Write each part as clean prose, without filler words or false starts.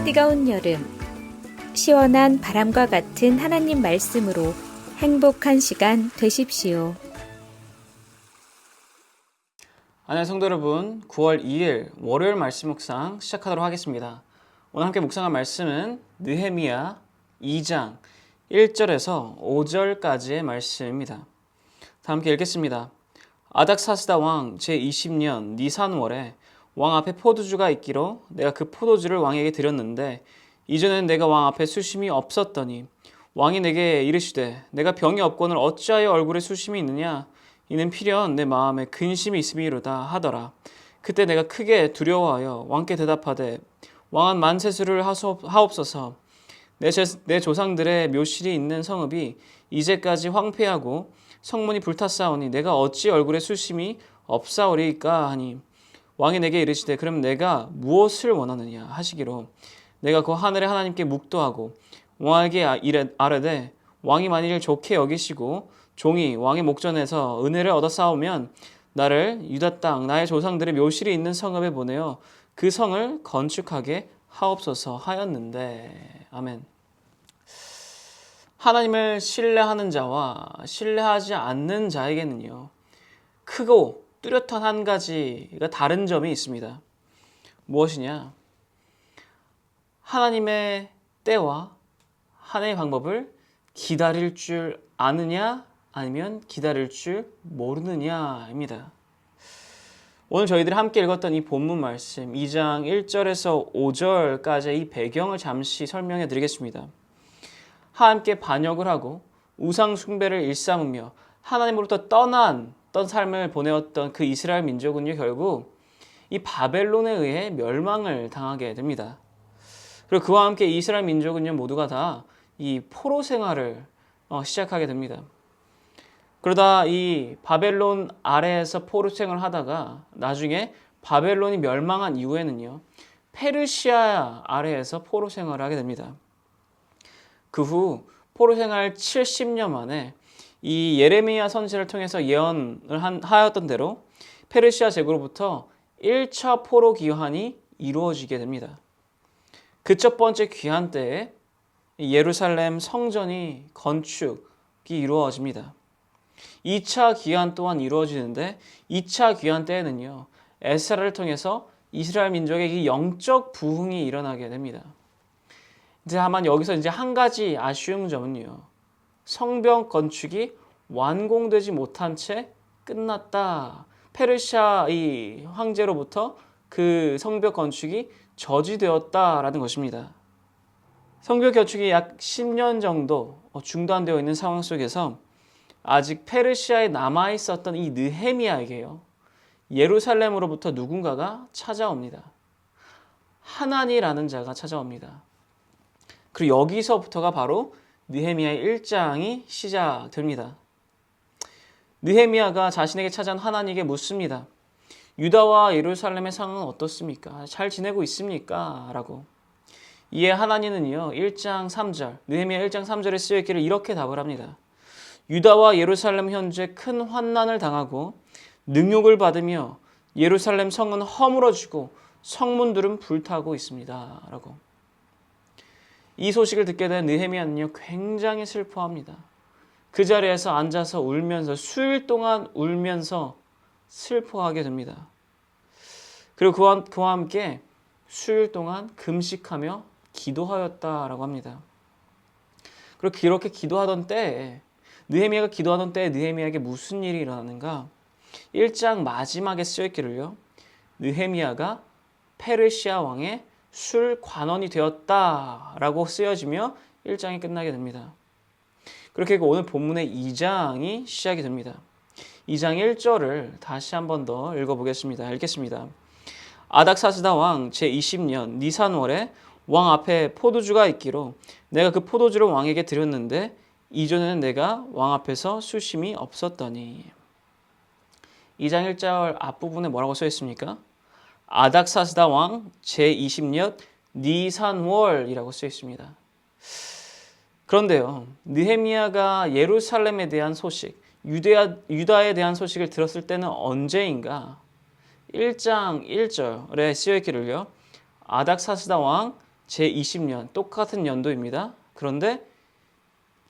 뜨거운 여름, 시원한 바람과 같은 하나님 말씀으로 행복한 시간 되십시오. 안녕하세요 성도 여러분, 9월 2일 월요일 말씀 묵상 시작하도록 하겠습니다. 오늘 함께 묵상할 말씀은 느헤미야 2장 1절에서 5절까지의 말씀입니다. 다 함께 읽겠습니다. 아닥사스다 왕 제20년 니산월에 왕 앞에 포도주가 있기로 내가 그 포도주를 왕에게 드렸는데 이전에는 내가 왕 앞에 수심이 없었더니 왕이 내게 이르시되 내가 병이 없거늘 어찌하여 얼굴에 수심이 있느냐 이는 필연 내 마음에 근심이 있음이로다 하더라. 그때 내가 크게 두려워하여 왕께 대답하되 왕은 만세수를 하옵소서. 내 조상들의 묘실이 있는 성읍이 이제까지 황폐하고 성문이 불탔사오니 내가 어찌 얼굴에 수심이 없사오리이까 하니 왕이 내게 이르시되 그럼 내가 무엇을 원하느냐 하시기로 내가 그 하늘의 하나님께 묵도하고 왕에게 아뢰되 왕이 만일 좋게 여기시고 종이 왕의 목전에서 은혜를 얻어 싸우면 나를 유다 땅 나의 조상들의 묘실이 있는 성읍에 보내어 그 성을 건축하게 하옵소서 하였는데. 아멘. 하나님을 신뢰하는 자와 신뢰하지 않는 자에게는요, 크고 뚜렷한 한 가지가 다른 점이 있습니다. 무엇이냐? 하나님의 때와 하나님의 방법을 기다릴 줄 아느냐 아니면 기다릴 줄 모르느냐입니다. 오늘 저희들이 함께 읽었던 이 본문 말씀 2장 1절에서 5절까지의 이 배경을 잠시 설명해 드리겠습니다. 하나님께 반역을 하고 우상 숭배를 일삼으며 하나님으로부터 떠난 삶을 보내었던 그 이스라엘 민족은요, 결국 이 바벨론에 의해 멸망을 당하게 됩니다. 그리고 그와 함께 이스라엘 민족은요, 모두가 다 이 포로 생활을 시작하게 됩니다. 그러다 이 바벨론 아래에서 포로 생활을 하다가 나중에 바벨론이 멸망한 이후에는요, 페르시아 아래에서 포로 생활을 하게 됩니다. 그 후 포로 생활 70년 만에 이 예레미야 선지자를 통해서 예언을 하였던 대로 페르시아 제국으로부터 1차 포로 귀환이 이루어지게 됩니다. 그 첫 번째 귀환 때에 예루살렘 성전이 건축이 이루어집니다. 2차 귀환 또한 이루어지는데 2차 귀환 때에는요, 에스라를 통해서 이스라엘 민족의 영적 부흥이 일어나게 됩니다. 다만 여기서 이제 한 가지 아쉬운 점은요, 성벽 건축이 완공되지 못한 채 끝났다. 페르시아 이 황제로부터 그 성벽 건축이 저지되었다라는 것입니다. 성벽 건축이 약 10년 정도 중단되어 있는 상황 속에서 아직 페르시아에 남아 있었던 이 느헤미야에게요, 예루살렘으로부터 누군가가 찾아옵니다. 하나니라는 자가 찾아옵니다. 그리고 여기서부터가 바로 느헤미야의 1장이 시작됩니다. 느헤미야가 자신에게 찾아온 하나님께 묻습니다. 유다와 예루살렘의 상황은 어떻습니까? 잘 지내고 있습니까? 라고. 이에 하나님은요, 1장 3절, 느헤미야 1장 3절에 쓰여있기를 이렇게 답을 합니다. 유다와 예루살렘 현재 큰 환난을 당하고 능욕을 받으며 예루살렘 성은 허물어지고 성문들은 불타고 있습니다. 라고. 이 소식을 듣게 된 느헤미야는요, 굉장히 슬퍼합니다. 그 자리에서 앉아서 울면서 수일 동안 울면서 슬퍼하게 됩니다. 그리고 그와 함께 수일 동안 금식하며 기도하였다라고 합니다. 그리고 그렇게 기도하던 때에 느헤미야가 기도하던 때에 느헤미야에게 무슨 일이 일어나는가? 1장 마지막에 쓰여있기를요, 느헤미야가 페르시아 왕의 술 관원이 되었다라고 쓰여지며 1장이 끝나게 됩니다. 그렇게 오늘 본문의 2장이 시작이 됩니다. 2장 1절을 다시 한 번 더 읽어보겠습니다. 읽겠습니다. 아닥사스다 왕 제20년 니산월에 왕 앞에 포도주가 있기로 내가 그 포도주를 왕에게 드렸는데 이전에는 내가 왕 앞에서 수심이 없었더니. 2장 1절 앞부분에 뭐라고 써 있습니까? 아닥사스다 왕 제20년 니산월이라고 써 있습니다. 그런데요, 느헤미야가 예루살렘에 대한 소식, 유다에 대한 소식을 들었을 때는 언제인가? 1장 1절에 쓰여있기를요, 아닥사스다 왕 제20년 똑같은 연도입니다. 그런데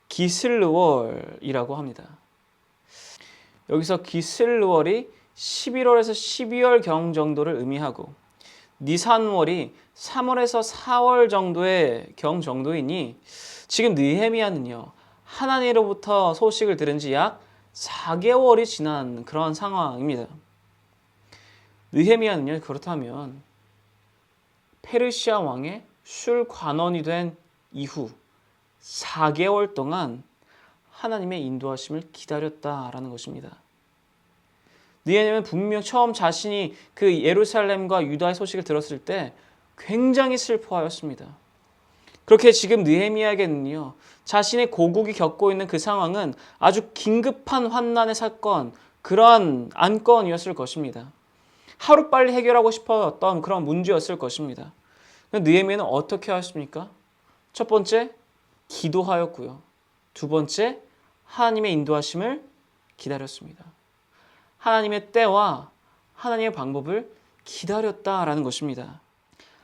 기슬월이라고 합니다. 여기서 기슬월이 11월에서 12월경 정도를 의미하고 니산월이 3월에서 4월 정도의 경 정도이니 지금 느헤미야는요 하나님으로부터 소식을 들은 지 약 4개월이 지난 그런 상황입니다. 느헤미야는요 그렇다면 페르시아 왕의 술관원이 된 이후 4개월 동안 하나님의 인도하심을 기다렸다라는 것입니다. 느헤미야는 분명 처음 자신이 그 예루살렘과 유다의 소식을 들었을 때 굉장히 슬퍼하였습니다. 그렇게 지금 느헤미야에게는요 자신의 고국이 겪고 있는 그 상황은 아주 긴급한 환난의 사건, 그러한 안건이었을 것입니다. 하루빨리 해결하고 싶었던 그런 문제였을 것입니다. 느헤미야는 어떻게 하였습니까? 첫 번째, 기도하였고요. 두 번째, 하나님의 인도하심을 기다렸습니다. 하나님의 때와 하나님의 방법을 기다렸다라는 것입니다.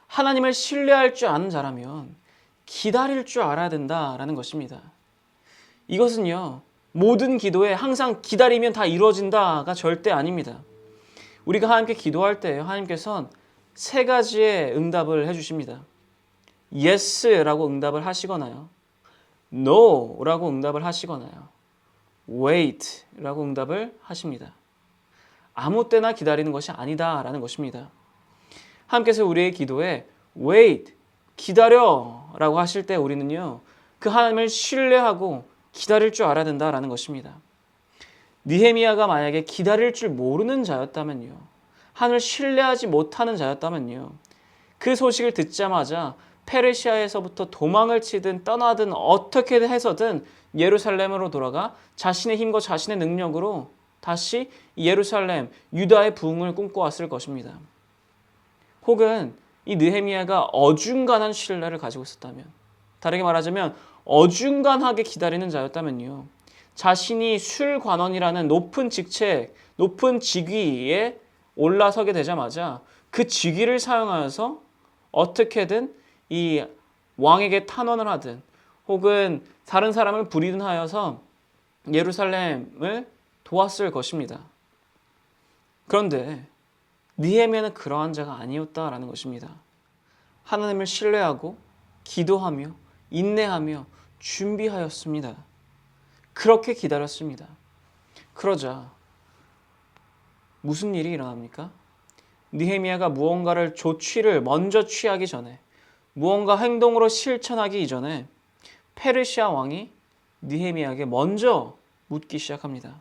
하나님을 신뢰할 줄 아는 자라면 기다릴 줄 알아야 된다라는 것입니다. 이것은요, 모든 기도에 항상 기다리면 다 이루어진다가 절대 아닙니다. 우리가 하나님께 기도할 때 하나님께서는 세 가지의 응답을 해주십니다. Yes라고 응답을 하시거나요. No라고 응답을 하시거나요. Wait라고 응답을 하십니다. 아무 때나 기다리는 것이 아니다라는 것입니다. 하나님께서 우리의 기도에 wait, 기다려라고 하실 때 우리는요 그 하나님을 신뢰하고 기다릴 줄 알아야 된다라는 것입니다. 느헤미야가 만약에 기다릴 줄 모르는 자였다면요, 하나님을 신뢰하지 못하는 자였다면요, 그 소식을 듣자마자 페르시아에서부터 도망을 치든 떠나든 어떻게 해서든 예루살렘으로 돌아가 자신의 힘과 자신의 능력으로 다시 예루살렘, 유다의 부흥을 꿈꿔왔을 것입니다. 혹은 이 느헤미야가 어중간한 신뢰를 가지고 있었다면, 다르게 말하자면 어중간하게 기다리는 자였다면요, 자신이 술관원이라는 높은 직책, 높은 직위에 올라서게 되자마자 그 직위를 사용하여서 어떻게든 이 왕에게 탄원을 하든 혹은 다른 사람을 부리든 하여서 예루살렘을 도왔을 것입니다. 그런데 느헤미야는 그러한 자가 아니었다라는 것입니다. 하나님을 신뢰하고 기도하며 인내하며 준비하였습니다. 그렇게 기다렸습니다. 그러자 무슨 일이 일어납니까? 느헤미야가 무언가를 조치를 먼저 취하기 전에, 무언가 행동으로 실천하기 이전에 페르시아 왕이 느헤미야에게 먼저 묻기 시작합니다.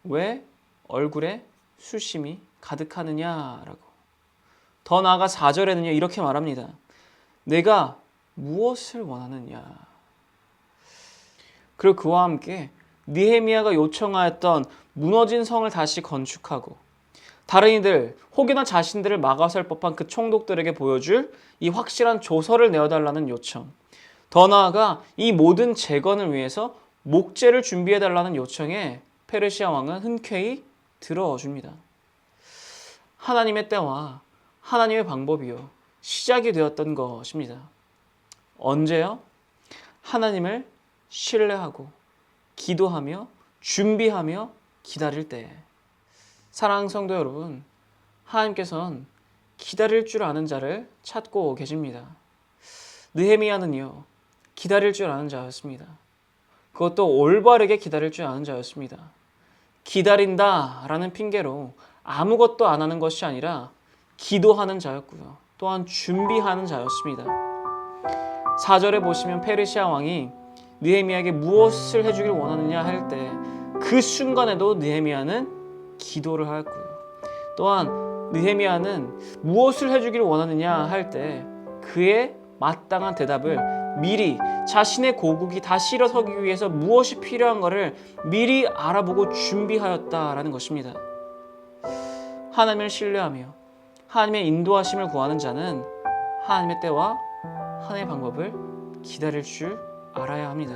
왜 얼굴에 수심이 가득하느냐라고. 더 나아가 4절에는요 이렇게 말합니다. 내가 무엇을 원하느냐. 그리고 그와 함께 느헤미야가 요청하였던 무너진 성을 다시 건축하고 다른 이들 혹여나 자신들을 막아설 법한 그 총독들에게 보여줄 이 확실한 조서를 내어달라는 요청, 더 나아가 이 모든 재건을 위해서 목재를 준비해달라는 요청에 페르시아 왕은 흔쾌히 들어줍니다. 하나님의 때와 하나님의 방법이요 시작이 되었던 것입니다. 언제요? 하나님을 신뢰하고 기도하며 준비하며 기다릴 때. 사랑하는 성도 여러분, 하나님께서는 기다릴 줄 아는 자를 찾고 계십니다. 느헤미야는요 기다릴 줄 아는 자였습니다. 그것도 올바르게 기다릴 줄 아는 자였습니다. 기다린다라는 핑계로 아무것도 안 하는 것이 아니라 기도하는 자였고요, 또한 준비하는 자였습니다. 4절에 보시면 페르시아 왕이 느헤미야에게 무엇을 해주길 원하느냐 할 때 그 순간에도 느헤미야는 기도를 하였고요, 또한 느헤미야는 무엇을 해주길 원하느냐 할 때 그의 마땅한 대답을 미리 자신의 고국이 다시 일어서기 위해서 무엇이 필요한가를 미리 알아보고 준비하였다라는 것입니다. 하나님을 신뢰하며 하나님의 인도하심을 구하는 자는 하나님의 때와 하나님의 방법을 기다릴 줄 알아야 합니다.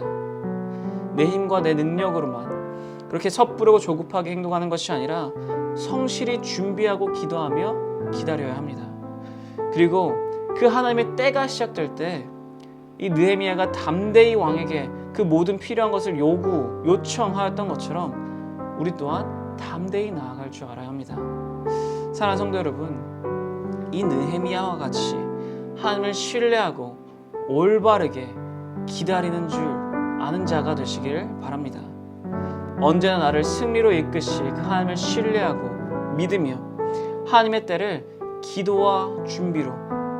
내 힘과 내 능력으로만 그렇게 섣부르고 조급하게 행동하는 것이 아니라 성실히 준비하고 기도하며 기다려야 합니다. 그리고 그 하나님의 때가 시작될 때 이 느헤미야가 담대히 왕에게 그 모든 필요한 것을 요청하였던 것처럼 우리 또한 담대히 나아갈 줄 알아야 합니다. 사랑하는 성도 여러분, 이 느헤미야와 같이 하나님을 신뢰하고 올바르게 기다리는 줄 아는 자가 되시길 바랍니다. 언제나 나를 승리로 이끄실 그 하나님을 신뢰하고 믿으며 하나님의 때를 기도와 준비로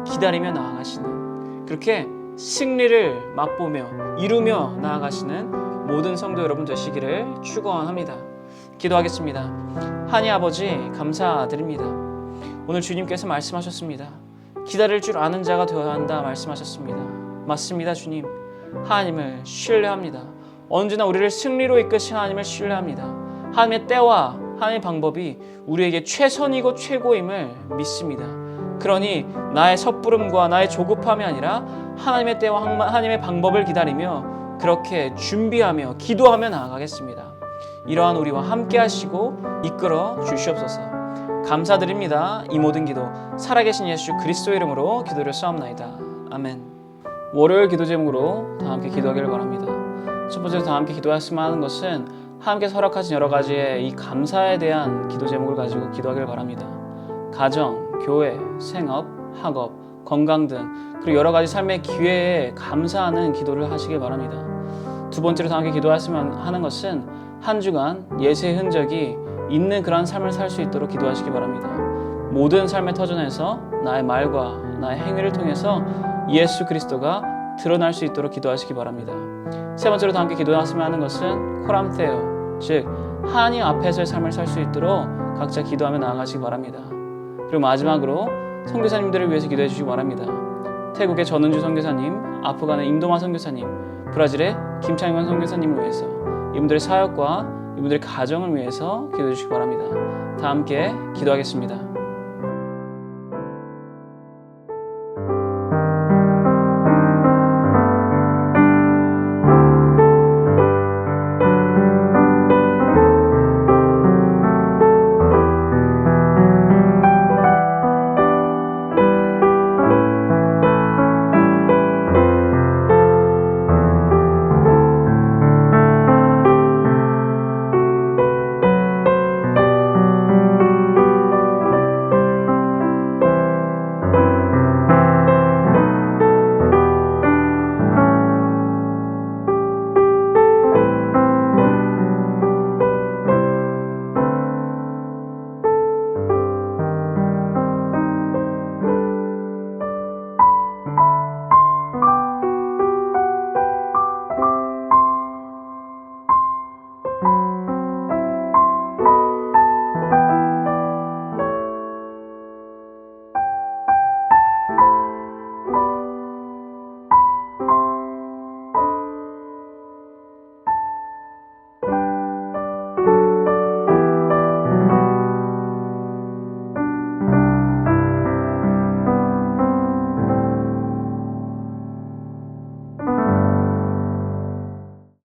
기다리며 나아가시는, 그렇게 승리를 맛보며 이루며 나아가시는 모든 성도 여러분 되시기를 축원합니다. 기도하겠습니다. 하나님 아버지, 감사드립니다. 오늘 주님께서 말씀하셨습니다. 기다릴 줄 아는 자가 되어야 한다 말씀하셨습니다. 맞습니다. 주님, 하나님을 신뢰합니다. 언제나 우리를 승리로 이끄신 하나님을 신뢰합니다. 하나님의 때와 하나님의 방법이 우리에게 최선이고 최고임을 믿습니다. 그러니 나의 섣부름과 나의 조급함이 아니라 하나님의 때와 하나님의 방법을 기다리며 그렇게 준비하며 기도하며 나아가겠습니다. 이러한 우리와 함께 하시고 이끌어 주시옵소서. 감사드립니다. 이 모든 기도 살아계신 예수 그리스도의 이름으로 기도를 싸움나이다. 아멘. 월요일 기도 제목으로 다 함께 기도하기를 바랍니다. 첫 번째로 다 함께 기도했으면 하는 것은 하나님께서 허락하신 여러 가지의 이 감사에 대한 기도 제목을 가지고 기도하기를 바랍니다. 가정, 교회, 생업, 학업, 건강 등 그리고 여러 가지 삶의 기회에 감사하는 기도를 하시길 바랍니다. 두 번째로 다 함께 기도했으면 하는 것은 한 주간 예수의 흔적이 있는 그런 삶을 살 수 있도록 기도하시기 바랍니다. 모든 삶의 터전에서 나의 말과 나의 행위를 통해서 예수 그리스도가 드러날 수 있도록 기도하시기 바랍니다. 세 번째로 다 함께 기도했으면 하는 것은 코람테오, 즉 하나님 앞에서의 삶을 살 수 있도록 각자 기도하며 나아가시기 바랍니다. 그리고 마지막으로 선교사님들을 위해서 기도해 주시기 바랍니다. 태국의 전은주 선교사님, 아프간의 임동화 선교사님, 브라질의 김창현 선교사님을 위해서 이분들의 사역과 이분들의 가정을 위해서 기도해 주시기 바랍니다. 다 함께 기도하겠습니다.